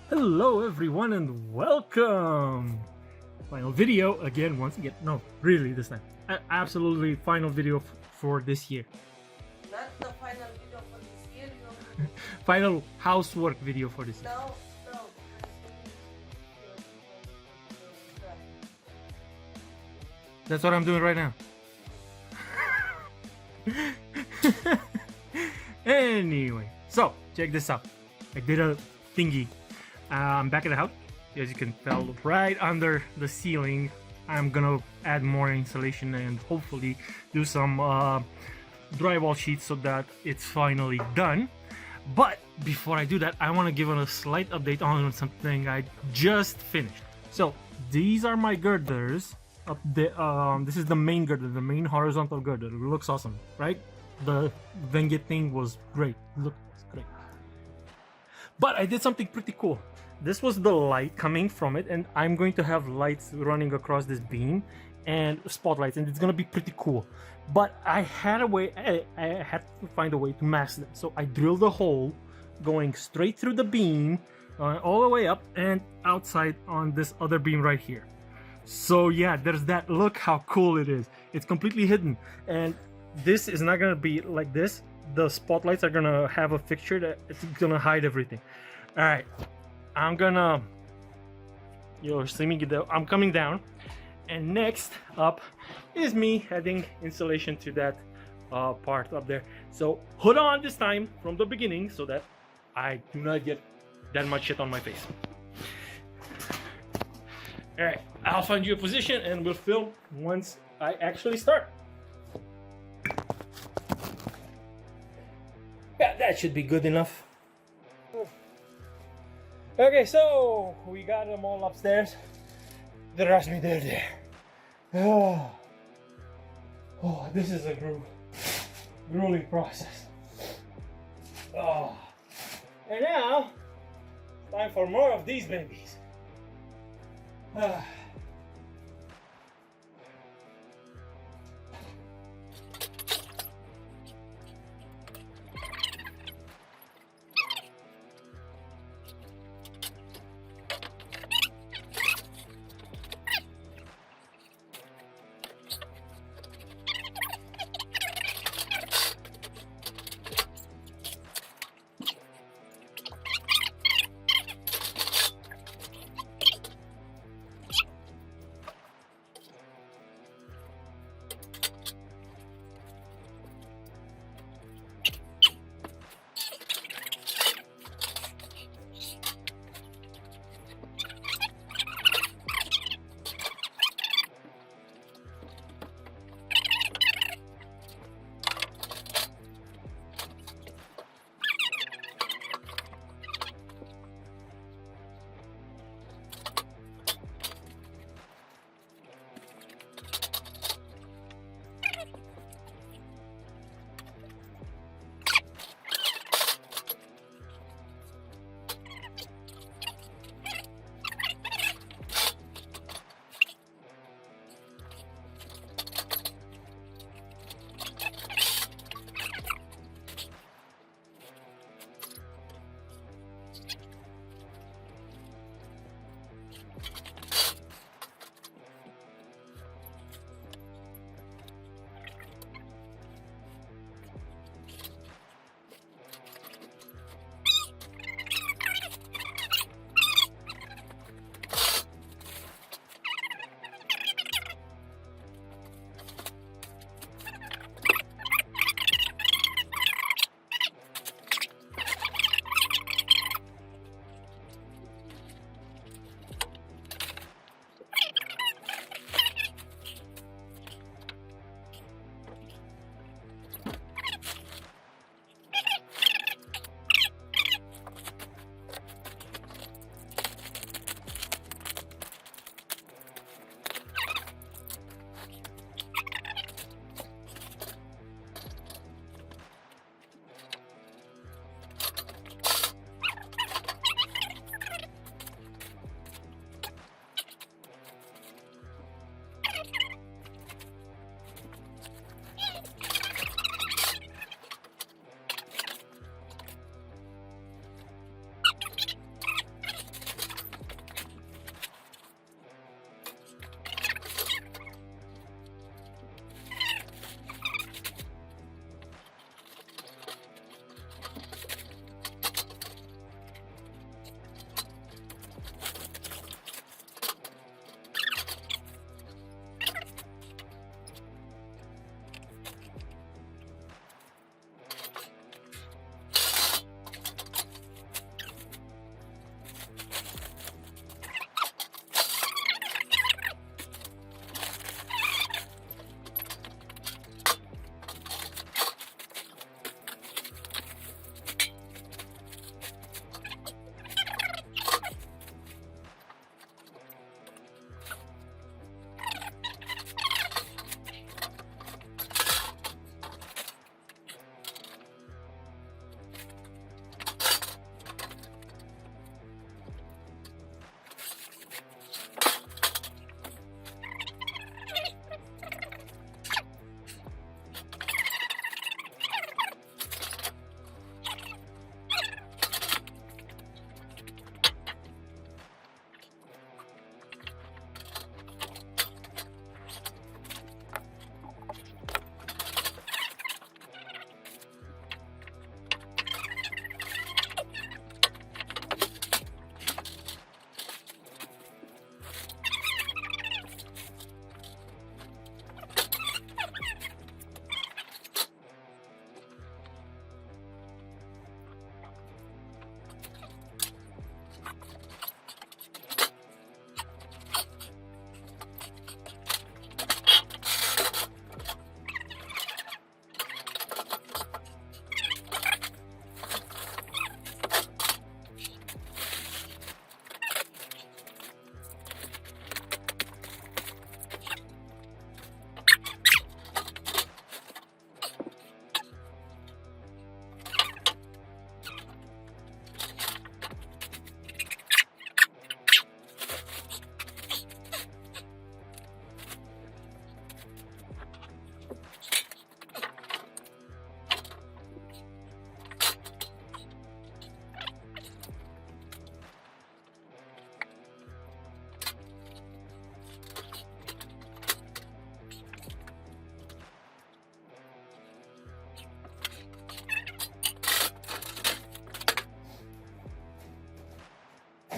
Hello everyone and welcome! Final video again, once again. No, really this time. Absolutely final video for this year. Not the final video for this year, you know. Final housework video for this year. No. That's what I'm doing right now. Anyway, so check this out. I did a thingy. I'm back at the house. As you can tell, right under the ceiling. I'm gonna add more insulation and hopefully do some drywall sheets so that it's finally done. But before I do that, I want to give a slight update on something I just finished. So these are my girders. This is the main girder, the main horizontal girder. It looks awesome, right? The Venget thing was great. Looks great. But I did something pretty cool. This was the light coming from it, and I'm going to have lights running across this beam and spotlights, and it's gonna be pretty cool. But I had to find a way to mask them. So I drilled a hole going straight through the beam, all the way up and outside on this other beam right here. So yeah, there's that. Look how cool it is. It's completely hidden, and this is not gonna be like this. The spotlights are gonna have a fixture that it's gonna hide everything. All right, I'm gonna, you're seeing it. I'm coming down, and next up is me adding insulation to that part up there. So hood on this time from the beginning so that I do not get that much shit on my face. All right, I'll find you a position and we'll film once I actually start. Yeah, that should be good enough. Okay, so we got them all upstairs. The rest me there. Oh, this is a grueling process. Oh, and now time for more of these babies.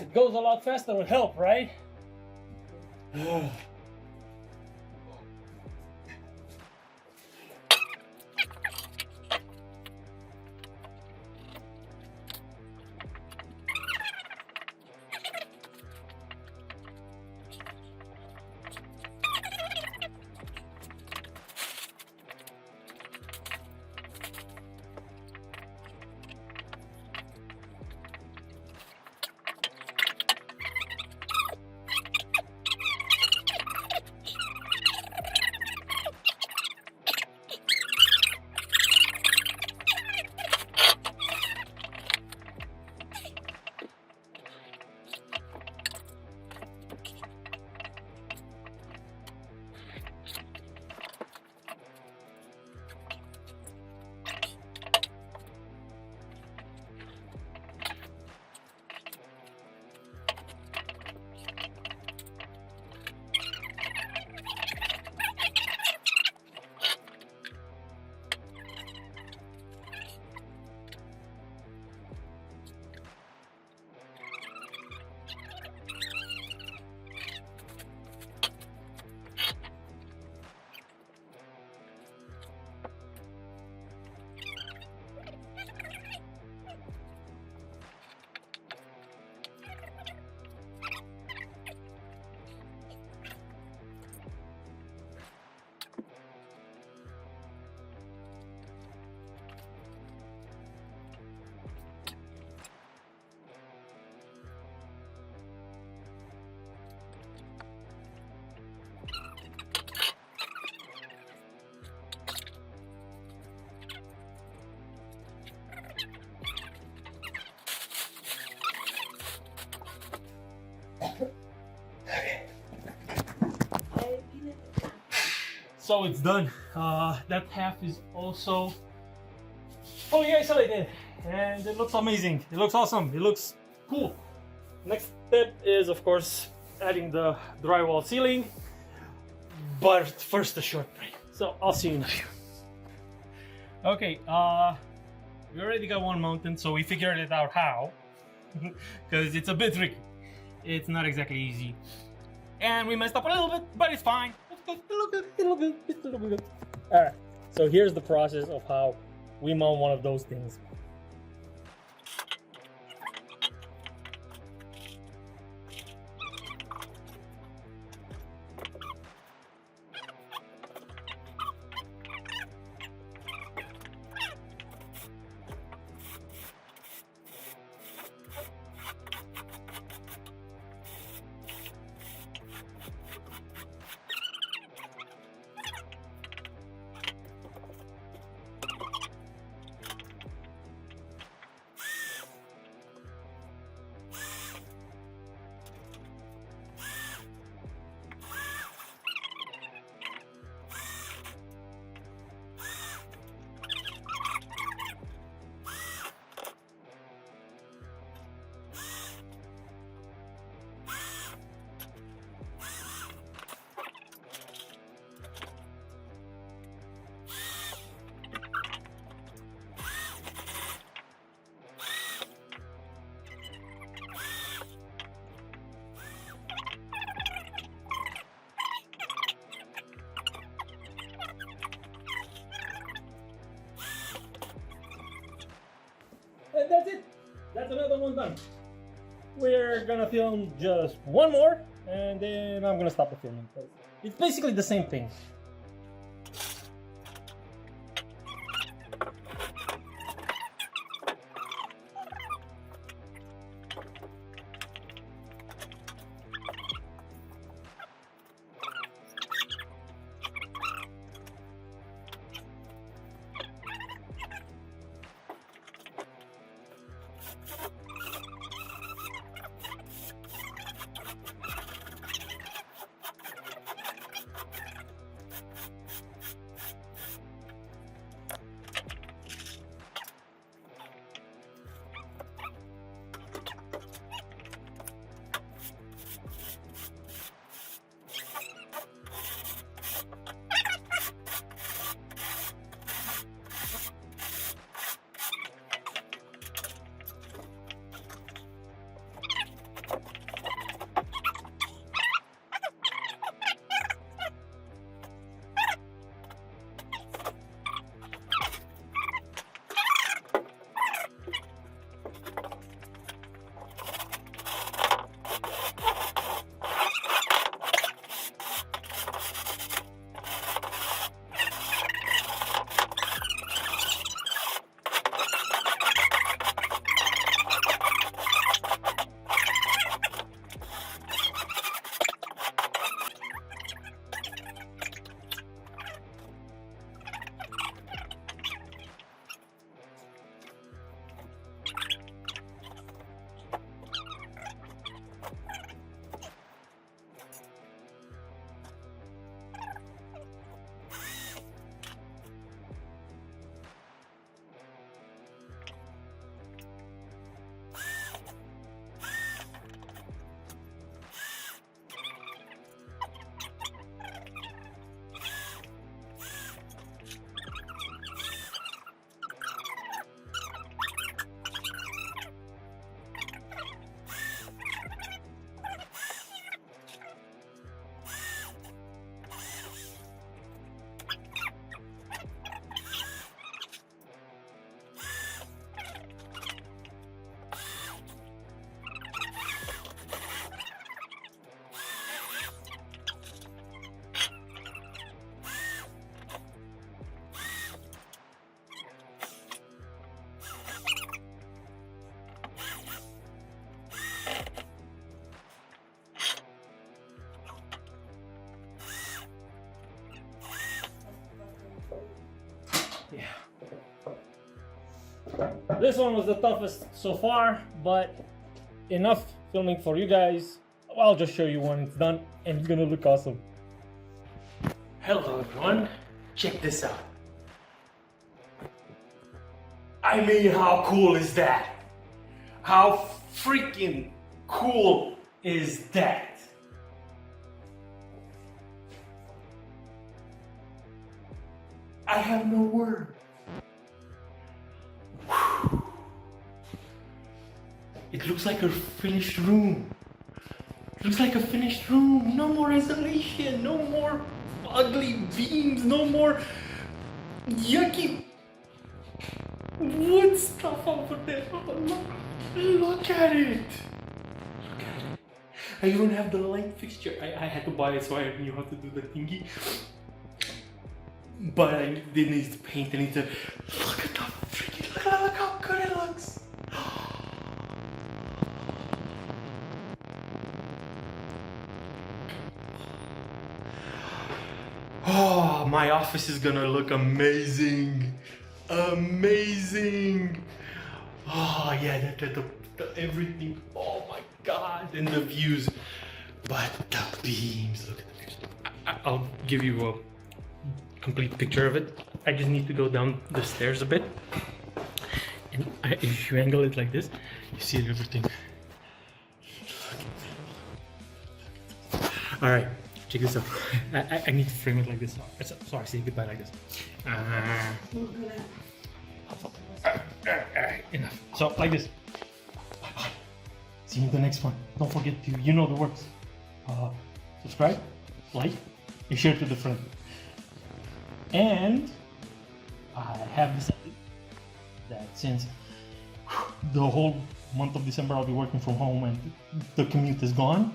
it goes a lot faster with help, right? So it's done. That half is also. Oh yeah, so I did, and it looks amazing. It looks awesome. It looks cool. Next step is, of course, adding the drywall ceiling. But first, a short break. So I'll see you in a few. Okay. We already got one mounted, so we figured it out how. Because it's a bit tricky. It's not exactly easy. And we messed up a little bit, but it's fine. It'll be good. Alright, so here's the process of how we mount one of those things. And that's it. That's another one done. We're gonna film just one more, and then I'm gonna stop the filming. It's basically the same thing. This one was the toughest so far, but enough filming for you guys. I'll just show you when it's done, and it's gonna look awesome. Hello everyone, check this out. I mean, how cool is that? How freaking cool is that? I have no word. Whew. It looks like a finished room. It looks like a finished room. No more isolation, no more ugly beams, no more yucky wood stuff over there. Oh, look at it. Look at it. I even have the light fixture. I had to buy it so I knew how to do the thingy. But I didn't need to paint. I need to look at that freaking look how good it looks. Oh, my office is gonna look amazing. Amazing. Oh yeah, the everything. Oh my god, and the views. But the beams, look at the views. I'll give you a complete picture of it. I just need to go down the stairs a bit. And if you angle it like this, you see everything. Alright, check this out. I need to frame it like this. Sorry, say goodbye like this. Alright, enough. So, like this. Bye-bye. See you in the next one. Don't forget to, you know the works. Subscribe, like, and share to the friend. And I have decided that since the whole month of December I'll be working from home and the commute is gone,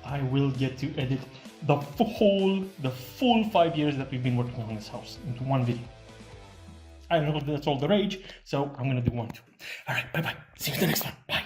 I will get to edit the full 5 years that we've been working on this house into one video. I don't know if that's all the rage, so I'm gonna do one too. Alright, bye bye. See you in the next one. Bye.